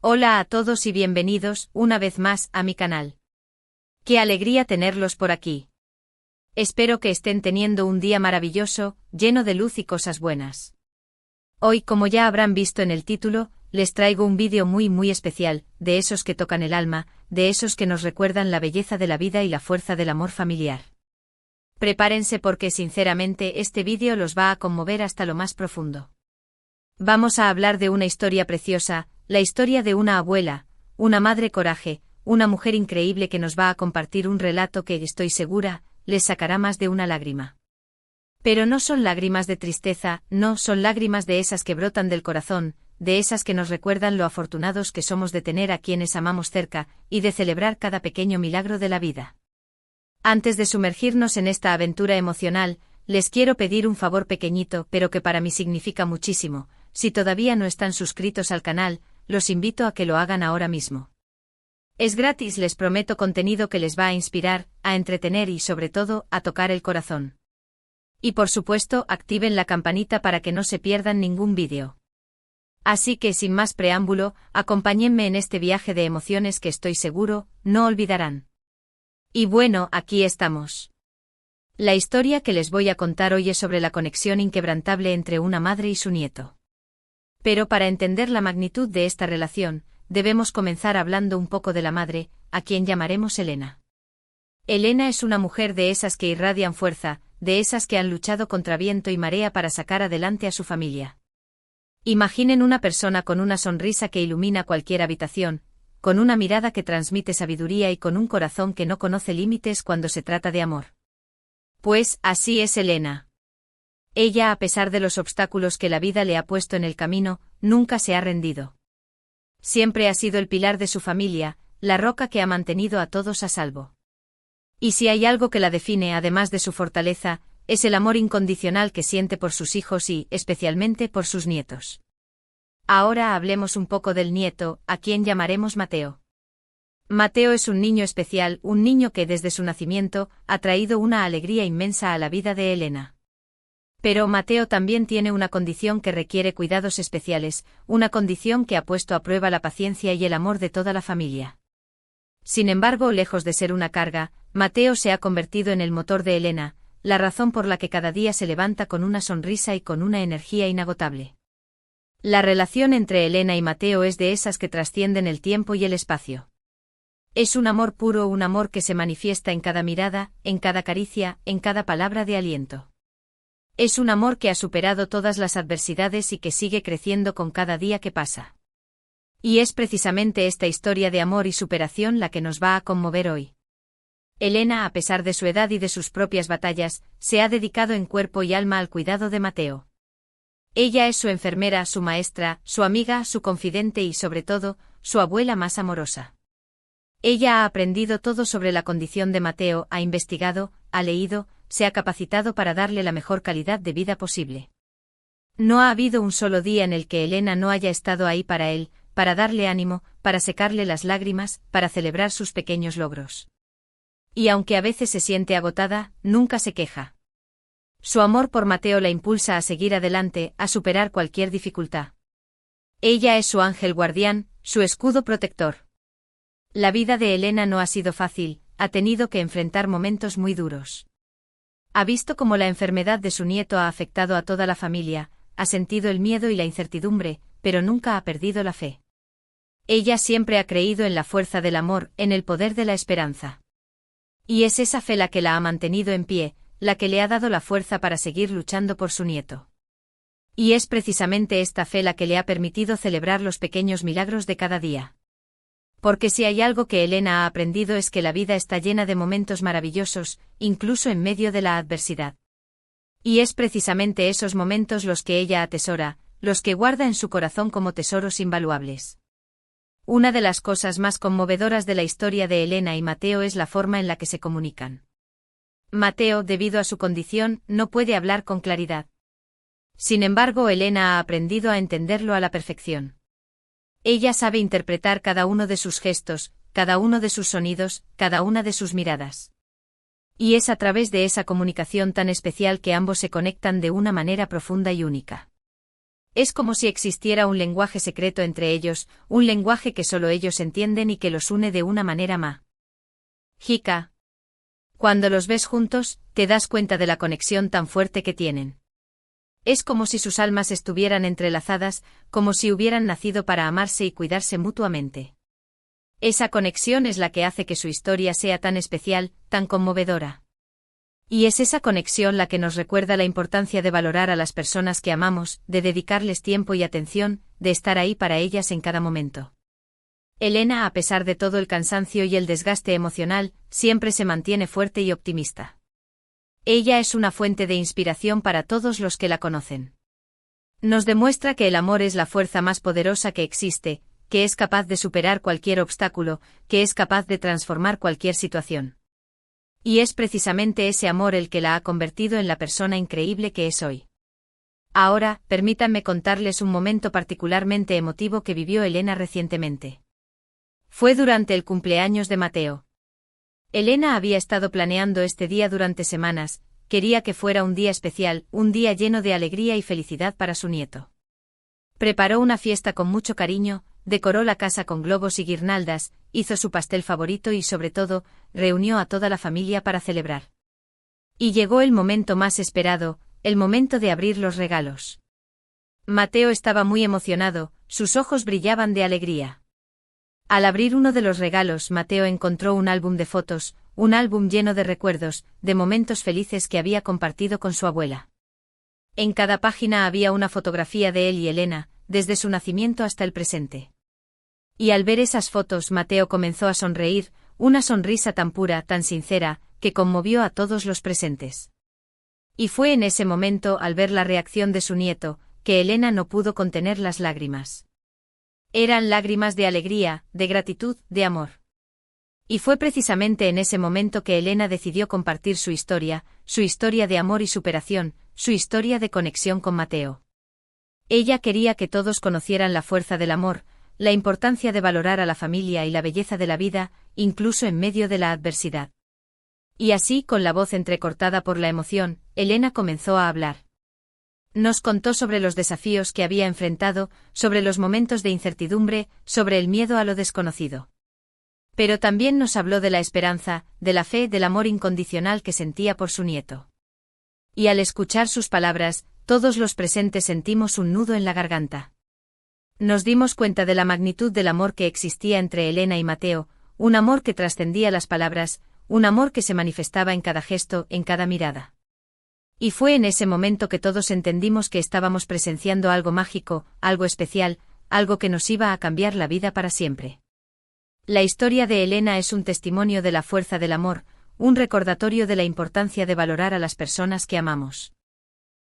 Hola a todos y bienvenidos, una vez más, a mi canal. ¡Qué alegría tenerlos por aquí! Espero que estén teniendo un día maravilloso, lleno de luz y cosas buenas. Hoy, como ya habrán visto en el título, les traigo un vídeo muy especial, de esos que tocan el alma, de esos que nos recuerdan la belleza de la vida y la fuerza del amor familiar. Prepárense porque sinceramente este vídeo los va a conmover hasta lo más profundo. Vamos a hablar de una historia preciosa, la historia de una abuela, una madre coraje, una mujer increíble que nos va a compartir un relato que, estoy segura, les sacará más de una lágrima. Pero no son lágrimas de tristeza, no, son lágrimas de esas que brotan del corazón, de esas que nos recuerdan lo afortunados que somos de tener a quienes amamos cerca, y de celebrar cada pequeño milagro de la vida. Antes de sumergirnos en esta aventura emocional, les quiero pedir un favor pequeñito, pero que para mí significa muchísimo. Si todavía no están suscritos al canal, los invito a que lo hagan ahora mismo. Es gratis, les prometo contenido que les va a inspirar, a entretener y sobre todo, a tocar el corazón. Y por supuesto, activen la campanita para que no se pierdan ningún vídeo. Así que sin más preámbulo, acompáñenme en este viaje de emociones que estoy seguro, no olvidarán. Y bueno, aquí estamos. La historia que les voy a contar hoy es sobre la conexión inquebrantable entre una madre y su nieto. Pero para entender la magnitud de esta relación, debemos comenzar hablando un poco de la madre, a quien llamaremos Elena. Elena es una mujer de esas que irradian fuerza, de esas que han luchado contra viento y marea para sacar adelante a su familia. Imaginen una persona con una sonrisa que ilumina cualquier habitación, con una mirada que transmite sabiduría y con un corazón que no conoce límites cuando se trata de amor. Pues, así es Elena. Ella, a pesar de los obstáculos que la vida le ha puesto en el camino, nunca se ha rendido. Siempre ha sido el pilar de su familia, la roca que ha mantenido a todos a salvo. Y si hay algo que la define, además de su fortaleza, es el amor incondicional que siente por sus hijos y, especialmente, por sus nietos. Ahora hablemos un poco del nieto, a quien llamaremos Mateo. Mateo es un niño especial, un niño que desde su nacimiento ha traído una alegría inmensa a la vida de Elena. Pero Mateo también tiene una condición que requiere cuidados especiales, una condición que ha puesto a prueba la paciencia y el amor de toda la familia. Sin embargo, lejos de ser una carga, Mateo se ha convertido en el motor de Elena, la razón por la que cada día se levanta con una sonrisa y con una energía inagotable. La relación entre Elena y Mateo es de esas que trascienden el tiempo y el espacio. Es un amor puro, un amor que se manifiesta en cada mirada, en cada caricia, en cada palabra de aliento. Es un amor que ha superado todas las adversidades y que sigue creciendo con cada día que pasa. Y es precisamente esta historia de amor y superación la que nos va a conmover hoy. Elena, a pesar de su edad y de sus propias batallas, se ha dedicado en cuerpo y alma al cuidado de Mateo. Ella es su enfermera, su maestra, su amiga, su confidente y sobre todo, su abuela más amorosa. Ella ha aprendido todo sobre la condición de Mateo, ha investigado, ha leído, se ha capacitado para darle la mejor calidad de vida posible. No ha habido un solo día en el que Elena no haya estado ahí para él, para darle ánimo, para secarle las lágrimas, para celebrar sus pequeños logros. Y aunque a veces se siente agotada, nunca se queja. Su amor por Mateo la impulsa a seguir adelante, a superar cualquier dificultad. Ella es su ángel guardián, su escudo protector. La vida de Elena no ha sido fácil, ha tenido que enfrentar momentos muy duros. Ha visto cómo la enfermedad de su nieto ha afectado a toda la familia, ha sentido el miedo y la incertidumbre, pero nunca ha perdido la fe. Ella siempre ha creído en la fuerza del amor, en el poder de la esperanza. Y es esa fe la que la ha mantenido en pie, la que le ha dado la fuerza para seguir luchando por su nieto. Y es precisamente esta fe la que le ha permitido celebrar los pequeños milagros de cada día. Porque si hay algo que Elena ha aprendido es que la vida está llena de momentos maravillosos, incluso en medio de la adversidad. Y es precisamente esos momentos los que ella atesora, los que guarda en su corazón como tesoros invaluables. Una de las cosas más conmovedoras de la historia de Elena y Mateo es la forma en la que se comunican. Mateo, debido a su condición, no puede hablar con claridad. Sin embargo, Elena ha aprendido a entenderlo a la perfección. Ella sabe interpretar cada uno de sus gestos, cada uno de sus sonidos, cada una de sus miradas. Y es a través de esa comunicación tan especial que ambos se conectan de una manera profunda y única. Es como si existiera un lenguaje secreto entre ellos, un lenguaje que solo ellos entienden y que los une de una manera mágica. Cuando los ves juntos, te das cuenta de la conexión tan fuerte que tienen. Es como si sus almas estuvieran entrelazadas, como si hubieran nacido para amarse y cuidarse mutuamente. Esa conexión es la que hace que su historia sea tan especial, tan conmovedora. Y es esa conexión la que nos recuerda la importancia de valorar a las personas que amamos, de dedicarles tiempo y atención, de estar ahí para ellas en cada momento. Elena, a pesar de todo el cansancio y el desgaste emocional, siempre se mantiene fuerte y optimista. Ella es una fuente de inspiración para todos los que la conocen. Nos demuestra que el amor es la fuerza más poderosa que existe, que es capaz de superar cualquier obstáculo, que es capaz de transformar cualquier situación. Y es precisamente ese amor el que la ha convertido en la persona increíble que es hoy. Ahora, permítanme contarles un momento particularmente emotivo que vivió Elena recientemente. Fue durante el cumpleaños de Mateo. Elena había estado planeando este día durante semanas, quería que fuera un día especial, un día lleno de alegría y felicidad para su nieto. Preparó una fiesta con mucho cariño, decoró la casa con globos y guirnaldas, hizo su pastel favorito y sobre todo, reunió a toda la familia para celebrar. Y llegó el momento más esperado, el momento de abrir los regalos. Mateo estaba muy emocionado, sus ojos brillaban de alegría. Al abrir uno de los regalos, Mateo encontró un álbum de fotos, un álbum lleno de recuerdos, de momentos felices que había compartido con su abuela. En cada página había una fotografía de él y Elena, desde su nacimiento hasta el presente. Y al ver esas fotos, Mateo comenzó a sonreír, una sonrisa tan pura, tan sincera, que conmovió a todos los presentes. Y fue en ese momento, al ver la reacción de su nieto, que Elena no pudo contener las lágrimas. Eran lágrimas de alegría, de gratitud, de amor. Y fue precisamente en ese momento que Elena decidió compartir su historia de amor y superación, su historia de conexión con Mateo. Ella quería que todos conocieran la fuerza del amor, la importancia de valorar a la familia y la belleza de la vida, incluso en medio de la adversidad. Y así, con la voz entrecortada por la emoción, Elena comenzó a hablar. Nos contó sobre los desafíos que había enfrentado, sobre los momentos de incertidumbre, sobre el miedo a lo desconocido. Pero también nos habló de la esperanza, de la fe, del amor incondicional que sentía por su nieto. Y al escuchar sus palabras, todos los presentes sentimos un nudo en la garganta. Nos dimos cuenta de la magnitud del amor que existía entre Elena y Mateo, un amor que trascendía las palabras, un amor que se manifestaba en cada gesto, en cada mirada. Y fue en ese momento que todos entendimos que estábamos presenciando algo mágico, algo especial, algo que nos iba a cambiar la vida para siempre. La historia de Elena es un testimonio de la fuerza del amor, un recordatorio de la importancia de valorar a las personas que amamos.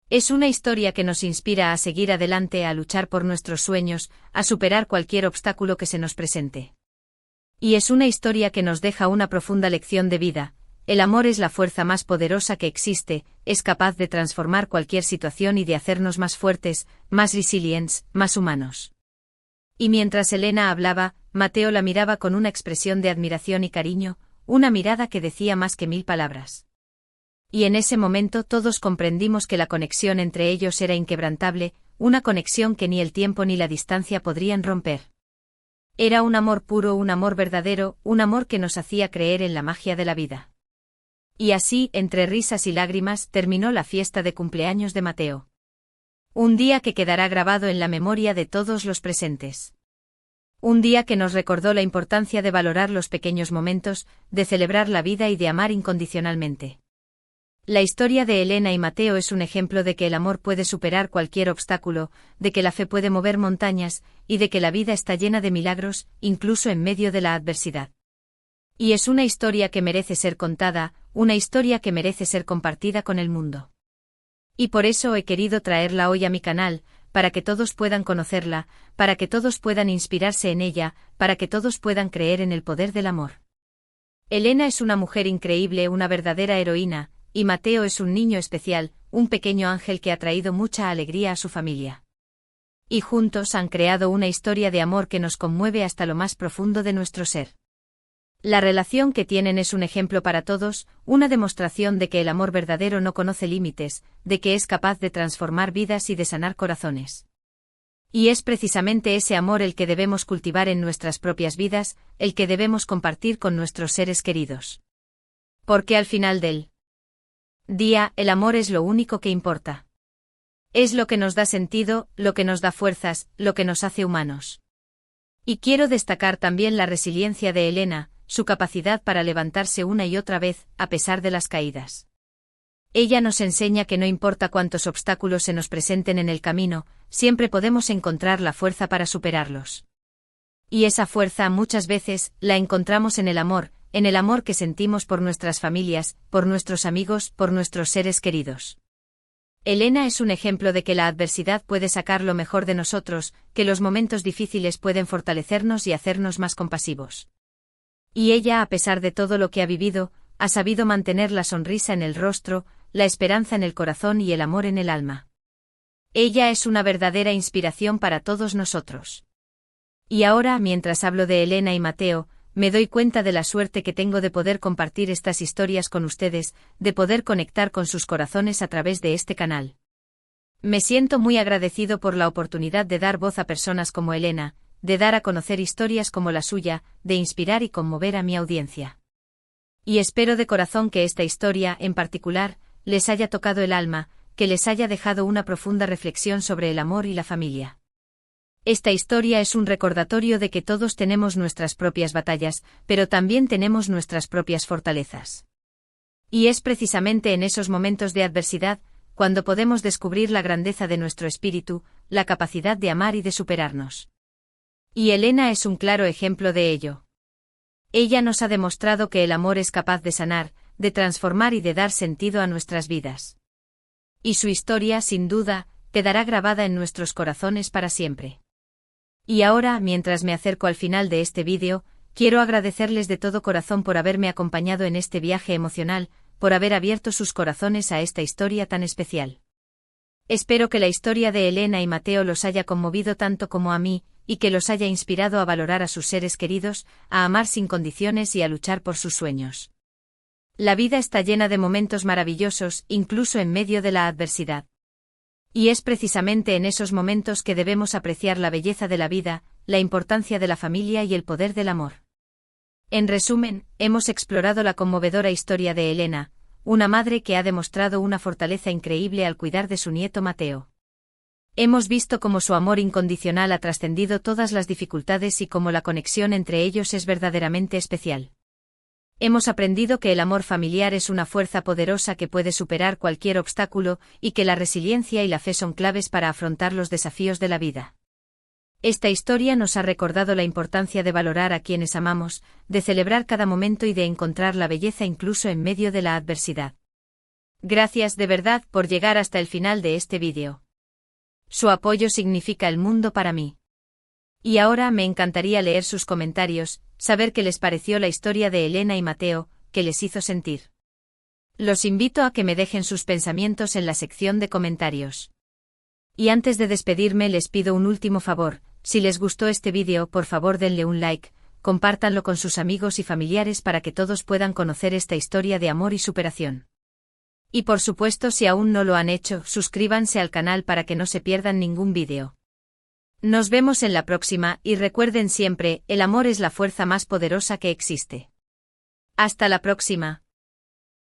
Es una historia que nos inspira a seguir adelante, a luchar por nuestros sueños, a superar cualquier obstáculo que se nos presente. Y es una historia que nos deja una profunda lección de vida. El amor es la fuerza más poderosa que existe, es capaz de transformar cualquier situación y de hacernos más fuertes, más resilientes, más humanos. Y mientras Elena hablaba, Mateo la miraba con una expresión de admiración y cariño, una mirada que decía más que 1000 palabras. Y en ese momento todos comprendimos que la conexión entre ellos era inquebrantable, una conexión que ni el tiempo ni la distancia podrían romper. Era un amor puro, un amor verdadero, un amor que nos hacía creer en la magia de la vida. Y así, entre risas y lágrimas, terminó la fiesta de cumpleaños de Mateo. Un día que quedará grabado en la memoria de todos los presentes. Un día que nos recordó la importancia de valorar los pequeños momentos, de celebrar la vida y de amar incondicionalmente. La historia de Elena y Mateo es un ejemplo de que el amor puede superar cualquier obstáculo, de que la fe puede mover montañas, y de que la vida está llena de milagros, incluso en medio de la adversidad. Y es una historia que merece ser contada, una historia que merece ser compartida con el mundo. Y por eso he querido traerla hoy a mi canal, para que todos puedan conocerla, para que todos puedan inspirarse en ella, para que todos puedan creer en el poder del amor. Elena es una mujer increíble, una verdadera heroína, y Mateo es un niño especial, un pequeño ángel que ha traído mucha alegría a su familia. Y juntos han creado una historia de amor que nos conmueve hasta lo más profundo de nuestro ser. La relación que tienen es un ejemplo para todos, una demostración de que el amor verdadero no conoce límites, de que es capaz de transformar vidas y de sanar corazones. Y es precisamente ese amor el que debemos cultivar en nuestras propias vidas, el que debemos compartir con nuestros seres queridos. Porque al final del día, el amor es lo único que importa. Es lo que nos da sentido, lo que nos da fuerzas, lo que nos hace humanos. Y quiero destacar también la resiliencia de Elena, su capacidad para levantarse una y otra vez, a pesar de las caídas. Ella nos enseña que no importa cuántos obstáculos se nos presenten en el camino, siempre podemos encontrar la fuerza para superarlos. Y esa fuerza muchas veces la encontramos en el amor que sentimos por nuestras familias, por nuestros amigos, por nuestros seres queridos. Elena es un ejemplo de que la adversidad puede sacar lo mejor de nosotros, que los momentos difíciles pueden fortalecernos y hacernos más compasivos. Y ella, a pesar de todo lo que ha vivido, ha sabido mantener la sonrisa en el rostro, la esperanza en el corazón y el amor en el alma. Ella es una verdadera inspiración para todos nosotros. Y ahora, mientras hablo de Elena y Mateo, me doy cuenta de la suerte que tengo de poder compartir estas historias con ustedes, de poder conectar con sus corazones a través de este canal. Me siento muy agradecido por la oportunidad de dar voz a personas como Elena, de dar a conocer historias como la suya, de inspirar y conmover a mi audiencia. Y espero de corazón que esta historia, en particular, les haya tocado el alma, que les haya dejado una profunda reflexión sobre el amor y la familia. Esta historia es un recordatorio de que todos tenemos nuestras propias batallas, pero también tenemos nuestras propias fortalezas. Y es precisamente en esos momentos de adversidad, cuando podemos descubrir la grandeza de nuestro espíritu, la capacidad de amar y de superarnos. Y Elena es un claro ejemplo de ello. Ella nos ha demostrado que el amor es capaz de sanar, de transformar y de dar sentido a nuestras vidas. Y su historia, sin duda, quedará grabada en nuestros corazones para siempre. Y ahora, mientras me acerco al final de este vídeo, quiero agradecerles de todo corazón por haberme acompañado en este viaje emocional, por haber abierto sus corazones a esta historia tan especial. Espero que la historia de Elena y Mateo los haya conmovido tanto como a mí, y que los haya inspirado a valorar a sus seres queridos, a amar sin condiciones y a luchar por sus sueños. La vida está llena de momentos maravillosos, incluso en medio de la adversidad. Y es precisamente en esos momentos que debemos apreciar la belleza de la vida, la importancia de la familia y el poder del amor. En resumen, hemos explorado la conmovedora historia de Elena, una madre que ha demostrado una fortaleza increíble al cuidar de su nieto Mateo. Hemos visto cómo su amor incondicional ha trascendido todas las dificultades y cómo la conexión entre ellos es verdaderamente especial. Hemos aprendido que el amor familiar es una fuerza poderosa que puede superar cualquier obstáculo y que la resiliencia y la fe son claves para afrontar los desafíos de la vida. Esta historia nos ha recordado la importancia de valorar a quienes amamos, de celebrar cada momento y de encontrar la belleza incluso en medio de la adversidad. Gracias de verdad por llegar hasta el final de este vídeo. Su apoyo significa el mundo para mí. Y ahora me encantaría leer sus comentarios, saber qué les pareció la historia de Elena y Mateo, qué les hizo sentir. Los invito a que me dejen sus pensamientos en la sección de comentarios. Y antes de despedirme les pido un último favor, si les gustó este vídeo por favor denle un like, compártanlo con sus amigos y familiares para que todos puedan conocer esta historia de amor y superación. Y por supuesto si aún no lo han hecho, suscríbanse al canal para que no se pierdan ningún vídeo. Nos vemos en la próxima y recuerden siempre, el amor es la fuerza más poderosa que existe. Hasta la próxima.